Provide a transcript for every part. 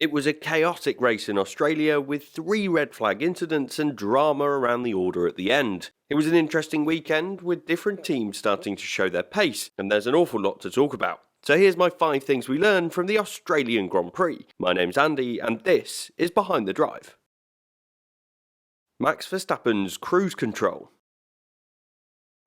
It was a chaotic race in Australia with 3 red flag incidents and drama around the order at the end. It was an interesting weekend with different teams starting to show their pace, and there's an awful lot to talk about. So here's my 5 things we learned from the Australian Grand Prix. My name's Andy and this is Behind the Drive. Max Verstappen's cruise control.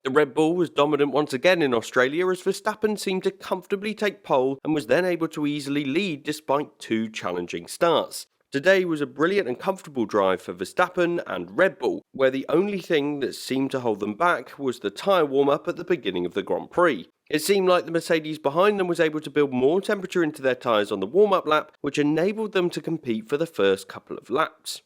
The Red Bull was dominant once again in Australia as Verstappen seemed to comfortably take pole and was then able to easily lead despite 2 challenging starts. Today was a brilliant and comfortable drive for Verstappen and Red Bull, where the only thing that seemed to hold them back was the tyre warm-up at the beginning of the Grand Prix. It seemed like the Mercedes behind them was able to build more temperature into their tyres on the warm-up lap, which enabled them to compete for the first couple of laps.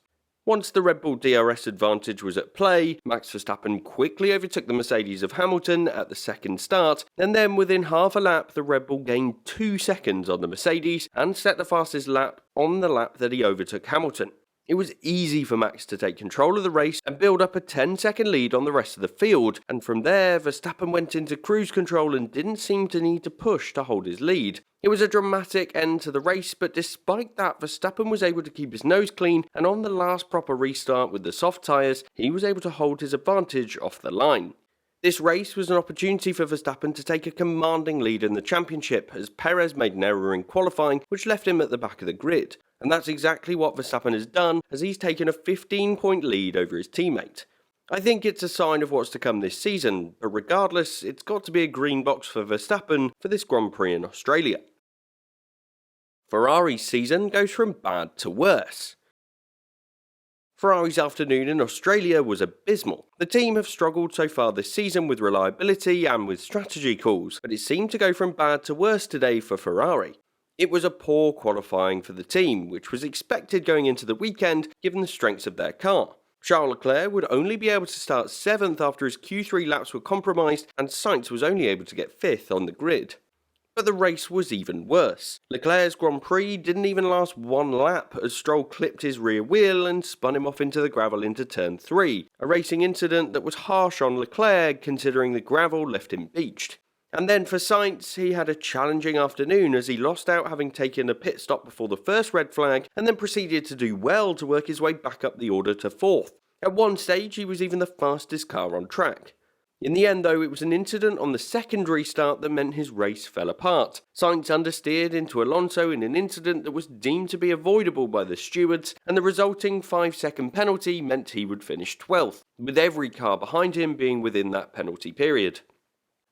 Once the Red Bull DRS advantage was at play, Max Verstappen quickly overtook the Mercedes of Hamilton at the second start, and then within half a lap the Red Bull gained 2 seconds on the Mercedes and set the fastest lap on the lap that he overtook Hamilton. It was easy for Max to take control of the race and build up a 10-second lead on the rest of the field, and from there Verstappen went into cruise control and didn't seem to need to push to hold his lead. It was a dramatic end to the race, but despite that, Verstappen was able to keep his nose clean, and on the last proper restart with the soft tyres, he was able to hold his advantage off the line. This race was an opportunity for Verstappen to take a commanding lead in the championship, as Perez made an error in qualifying, which left him at the back of the grid. And that's exactly what Verstappen has done, as he's taken a 15-point lead over his teammate. I think it's a sign of what's to come this season, but regardless, it's got to be a green box for Verstappen for this Grand Prix in Australia. Ferrari's season goes from bad to worse. Ferrari's afternoon in Australia was abysmal. The team have struggled so far this season with reliability and with strategy calls, but it seemed to go from bad to worse today for Ferrari. It was a poor qualifying for the team, which was expected going into the weekend given the strengths of their car. Charles Leclerc would only be able to start 7th after his Q3 laps were compromised, and Sainz was only able to get 5th on the grid. But the race was even worse. Leclerc's Grand Prix didn't even last 1 lap as Stroll clipped his rear wheel and spun him off into the gravel into turn 3, a racing incident that was harsh on Leclerc considering the gravel left him beached. And then for Sainz, he had a challenging afternoon as he lost out having taken a pit stop before the first red flag and then proceeded to do well to work his way back up the order to 4th. At one stage he was even the fastest car on track. In the end though, it was an incident on the second restart that meant his race fell apart. Sainz understeered into Alonso in an incident that was deemed to be avoidable by the stewards, and the resulting 5-second penalty meant he would finish 12th, with every car behind him being within that penalty period.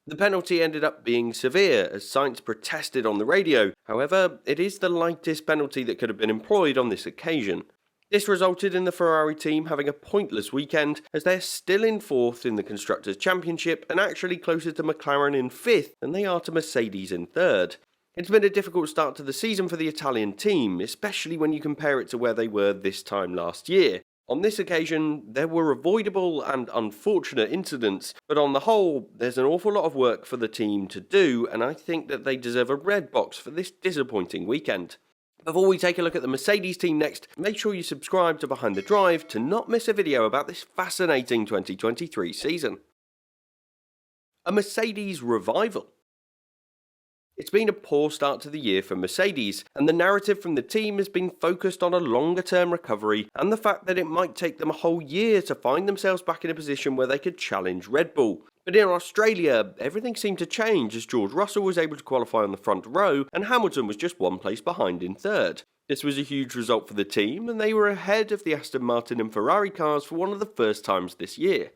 The penalty ended up being severe as Sainz protested on the radio. However, it is the lightest penalty that could have been employed on this occasion. This resulted in the Ferrari team having a pointless weekend as they're still in 4th in the Constructors' Championship and actually closer to McLaren in 5th than they are to Mercedes in 3rd. It's been a difficult start to the season for the Italian team, especially when you compare it to where they were this time last year. On this occasion, there were avoidable and unfortunate incidents, but on the whole, there's an awful lot of work for the team to do, and I think that they deserve a red box for this disappointing weekend. Before we take a look at the Mercedes team next, make sure you subscribe to Behind the Drive to not miss a video about this fascinating 2023 season. A Mercedes revival. It's been a poor start to the year for Mercedes, and the narrative from the team has been focused on a longer-term recovery and the fact that it might take them a whole year to find themselves back in a position where they could challenge Red Bull. But in Australia, everything seemed to change as George Russell was able to qualify on the front row and Hamilton was just 1 place behind in 3rd. This was a huge result for the team, and they were ahead of the Aston Martin and Ferrari cars for one of the first times this year.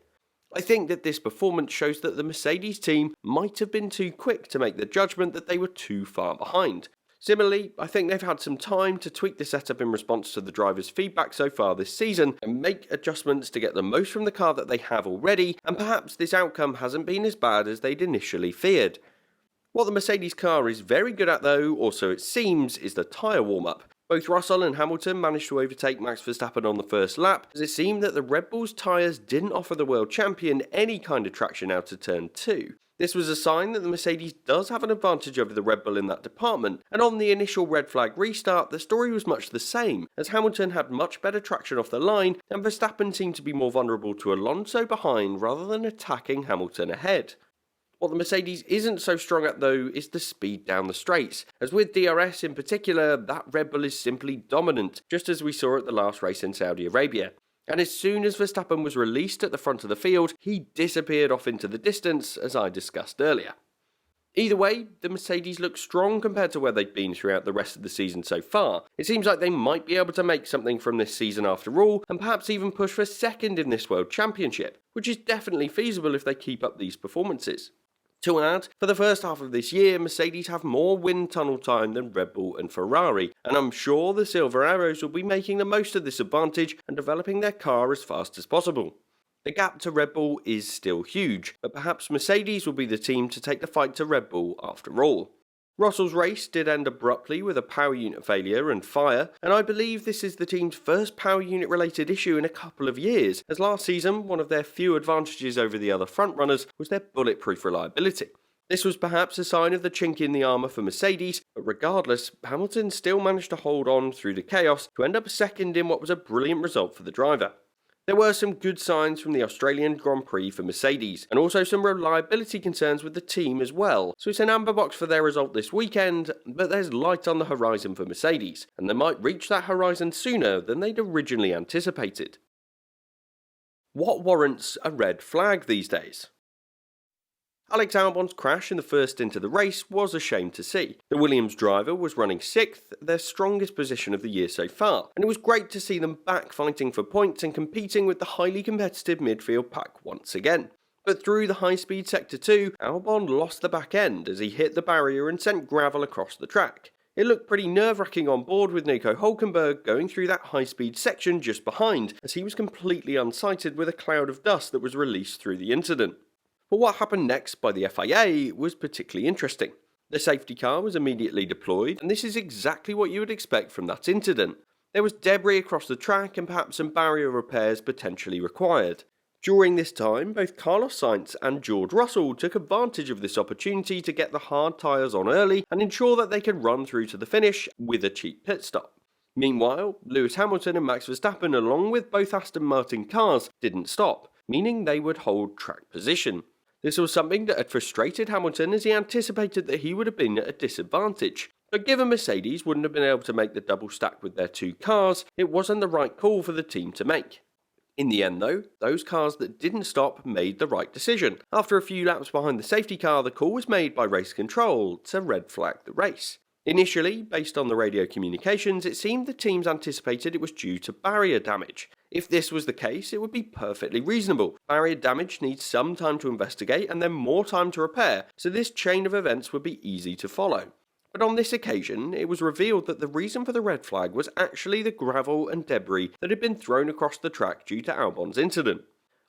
I think that this performance shows that the Mercedes team might have been too quick to make the judgment that they were too far behind. Similarly, I think they've had some time to tweak the setup in response to the drivers' feedback so far this season and make adjustments to get the most from the car that they have already, and perhaps this outcome hasn't been as bad as they'd initially feared. What the Mercedes car is very good at though, or so it seems, is the tyre warm-up. Both Russell and Hamilton managed to overtake Max Verstappen on the first lap, as it seemed that the Red Bull's tyres didn't offer the world champion any kind of traction out of turn 2. This was a sign that the Mercedes does have an advantage over the Red Bull in that department, and on the initial red flag restart, the story was much the same, as Hamilton had much better traction off the line, and Verstappen seemed to be more vulnerable to Alonso behind rather than attacking Hamilton ahead. What the Mercedes isn't so strong at though is the speed down the straights, as with DRS in particular, that Red Bull is simply dominant, just as we saw at the last race in Saudi Arabia. And as soon as Verstappen was released at the front of the field, he disappeared off into the distance, as I discussed earlier. Either way, the Mercedes look strong compared to where they've been throughout the rest of the season so far. It seems like they might be able to make something from this season after all, and perhaps even push for second in this World Championship, which is definitely feasible if they keep up these performances. To add, for the first half of this year, Mercedes have more wind tunnel time than Red Bull and Ferrari, and I'm sure the Silver Arrows will be making the most of this advantage and developing their car as fast as possible. The gap to Red Bull is still huge, but perhaps Mercedes will be the team to take the fight to Red Bull after all. Russell's race did end abruptly with a power unit failure and fire, and I believe this is the team's first power unit related issue in a couple of years, as last season one of their few advantages over the other frontrunners was their bulletproof reliability. This was perhaps a sign of the chink in the armour for Mercedes, but regardless, Hamilton still managed to hold on through the chaos to end up second in what was a brilliant result for the driver. There were some good signs from the Australian Grand Prix for Mercedes, and also some reliability concerns with the team as well, so it's an amber box for their result this weekend, but there's light on the horizon for Mercedes, and they might reach that horizon sooner than they'd originally anticipated. What warrants a red flag these days? Alex Albon's crash in the first stint of the race was a shame to see. The Williams driver was running 6th, their strongest position of the year so far, and it was great to see them back fighting for points and competing with the highly competitive midfield pack once again. But through the high-speed Sector 2, Albon lost the back end as he hit the barrier and sent gravel across the track. It looked pretty nerve-wracking on board with Nico Hülkenberg going through that high-speed section just behind, as he was completely unsighted with a cloud of dust that was released through the incident. But what happened next by the FIA was particularly interesting. The safety car was immediately deployed, and this is exactly what you would expect from that incident. There was debris across the track and perhaps some barrier repairs potentially required. During this time, both Carlos Sainz and George Russell took advantage of this opportunity to get the hard tyres on early and ensure that they could run through to the finish with a cheap pit stop. Meanwhile, Lewis Hamilton and Max Verstappen, along with both Aston Martin cars, didn't stop, meaning they would hold track position. This was something that had frustrated Hamilton as he anticipated that he would have been at a disadvantage. But given Mercedes wouldn't have been able to make the double stack with their two cars, it wasn't the right call for the team to make. In the end though, those cars that didn't stop made the right decision. After a few laps behind the safety car, the call was made by race control to red flag the race. Initially, based on the radio communications, it seemed the teams anticipated it was due to barrier damage. If this was the case, it would be perfectly reasonable. Barrier damage needs some time to investigate and then more time to repair, so this chain of events would be easy to follow. But on this occasion, it was revealed that the reason for the red flag was actually the gravel and debris that had been thrown across the track due to Albon's incident.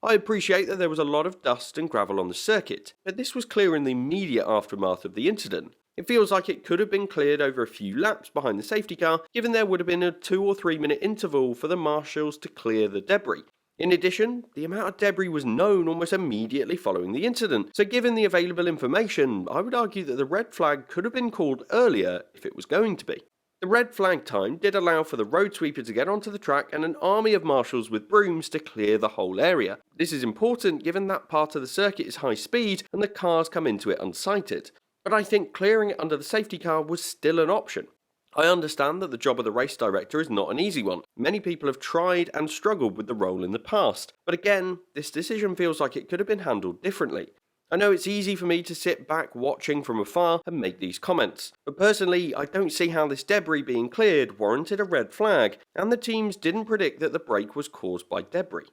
I appreciate that there was a lot of dust and gravel on the circuit, but this was clear in the immediate aftermath of the incident. It feels like it could have been cleared over a few laps behind the safety car, given there would have been a 2 or 3 minute interval for the marshals to clear the debris. In addition, the amount of debris was known almost immediately following the incident, so given the available information, I would argue that the red flag could have been called earlier if it was going to be. The red flag time did allow for the road sweeper to get onto the track and an army of marshals with brooms to clear the whole area. This is important given that part of the circuit is high speed and the cars come into it unsighted. But I think clearing it under the safety car was still an option. I understand that the job of the race director is not an easy one. Many people have tried and struggled with the role in the past. But again, this decision feels like it could have been handled differently. I know it's easy for me to sit back watching from afar and make these comments, but personally I don't see how this debris being cleared warranted a red flag, and the teams didn't predict that the break was caused by debris.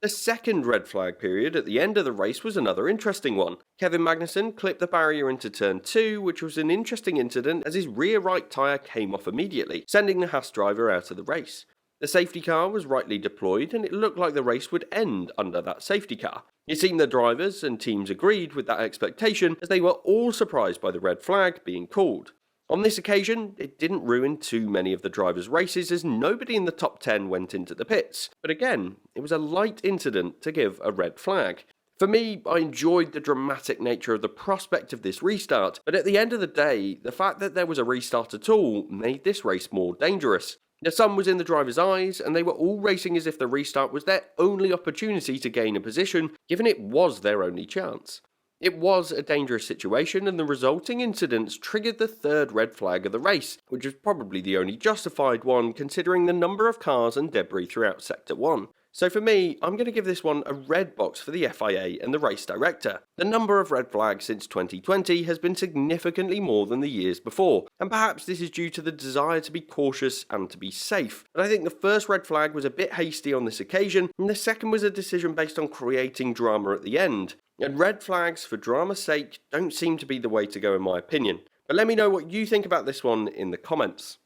The second red flag period at the end of the race was another interesting one. Kevin Magnussen clipped the barrier into turn 2, which was an interesting incident as his rear right tyre came off immediately, sending the Haas driver out of the race. The safety car was rightly deployed and it looked like the race would end under that safety car. It seemed the drivers and teams agreed with that expectation as they were all surprised by the red flag being called. On this occasion, it didn't ruin too many of the drivers' races as nobody in the top 10 went into the pits. But again, it was a light incident to give a red flag. For me, I enjoyed the dramatic nature of the prospect of this restart, but at the end of the day, the fact that there was a restart at all made this race more dangerous. The sun was in the drivers' eyes, and they were all racing as if the restart was their only opportunity to gain a position, given it was their only chance. It was a dangerous situation, and the resulting incidents triggered the third red flag of the race, which was probably the only justified one considering the number of cars and debris throughout Sector 1. So for me, I'm going to give this one a red box for the FIA and the race director. The number of red flags since 2020 has been significantly more than the years before, and perhaps this is due to the desire to be cautious and to be safe. But I think the first red flag was a bit hasty on this occasion, and the second was a decision based on creating drama at the end. And red flags for drama's sake don't seem to be the way to go in my opinion. But let me know what you think about this one in the comments.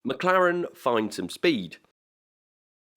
McLaren find some speed.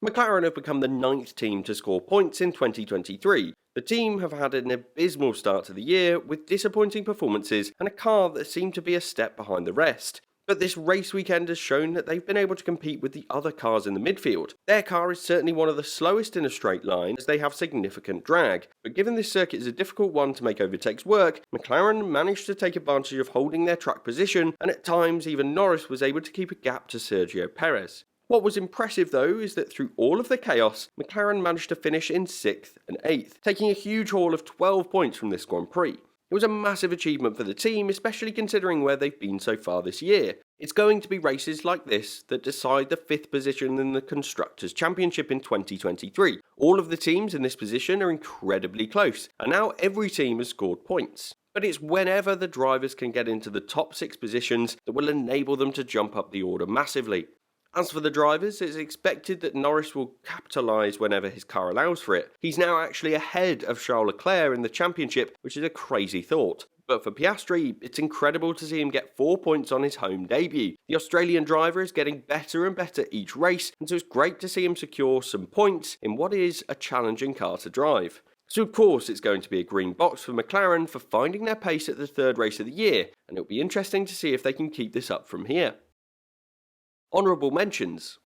McLaren have become the 9th team to score points in 2023. The team have had an abysmal start to the year with disappointing performances and a car that seemed to be a step behind the rest. But this race weekend has shown that they've been able to compete with the other cars in the midfield. Their car is certainly one of the slowest in a straight line as they have significant drag, but given this circuit is a difficult one to make overtakes work, McLaren managed to take advantage of holding their track position, and at times even Norris was able to keep a gap to Sergio Perez. What was impressive though is that through all of the chaos, McLaren managed to finish in 6th and 8th, taking a huge haul of 12 points from this Grand Prix. It was a massive achievement for the team, especially considering where they've been so far this year. It's going to be races like this that decide the 5th position in the Constructors' Championship in 2023. All of the teams in this position are incredibly close, and now every team has scored points. But it's whenever the drivers can get into the top 6 positions that will enable them to jump up the order massively. As for the drivers, it's expected that Norris will capitalise whenever his car allows for it. He's now actually ahead of Charles Leclerc in the championship, which is a crazy thought. But for Piastri, it's incredible to see him get 4 points on his home debut. The Australian driver is getting better and better each race, and so it's great to see him secure some points in what is a challenging car to drive. So of course it's going to be a green box for McLaren for finding their pace at the third race of the year, and it'll be interesting to see if they can keep this up from here. Honourable Mentions.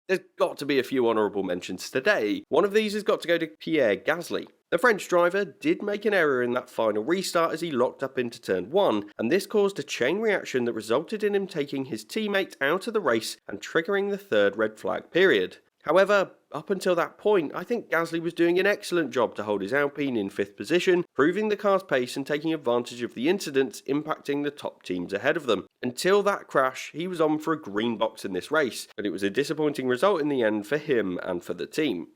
There's got to be a few honourable mentions today. One of these has got to go to Pierre Gasly. The French driver did make an error in that final restart as he locked up into turn 1, and this caused a chain reaction that resulted in him taking his teammate out of the race and triggering the third red flag period. However, up until that point, I think Gasly was doing an excellent job to hold his Alpine in 5th position, proving the car's pace and taking advantage of the incidents impacting the top teams ahead of them. Until that crash, he was on for a green box in this race, but it was a disappointing result in the end for him and for the team.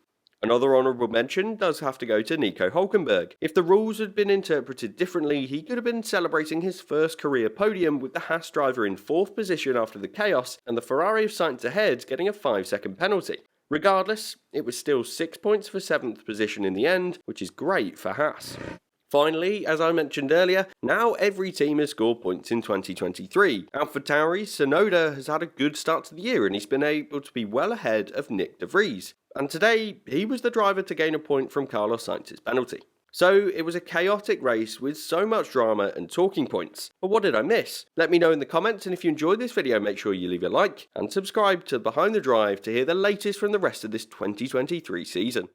Another honourable mention does have to go to Nico Hülkenberg. If the rules had been interpreted differently, he could have been celebrating his first career podium with the Haas driver in 4th position after the chaos and the Ferrari of Sainz ahead getting a 5-second penalty. Regardless, it was still 6 points for 7th position in the end, which is great for Haas. Finally, as I mentioned earlier, now every team has scored points in 2023. AlphaTauri's Tsunoda has had a good start to the year and he's been able to be well ahead of Nick de Vries. And today, he was the driver to gain a point from Carlos Sainz's penalty. So it was a chaotic race with so much drama and talking points. But what did I miss? Let me know in the comments, and if you enjoyed this video, make sure you leave a like and subscribe to Behind the Drive to hear the latest from the rest of this 2023 season.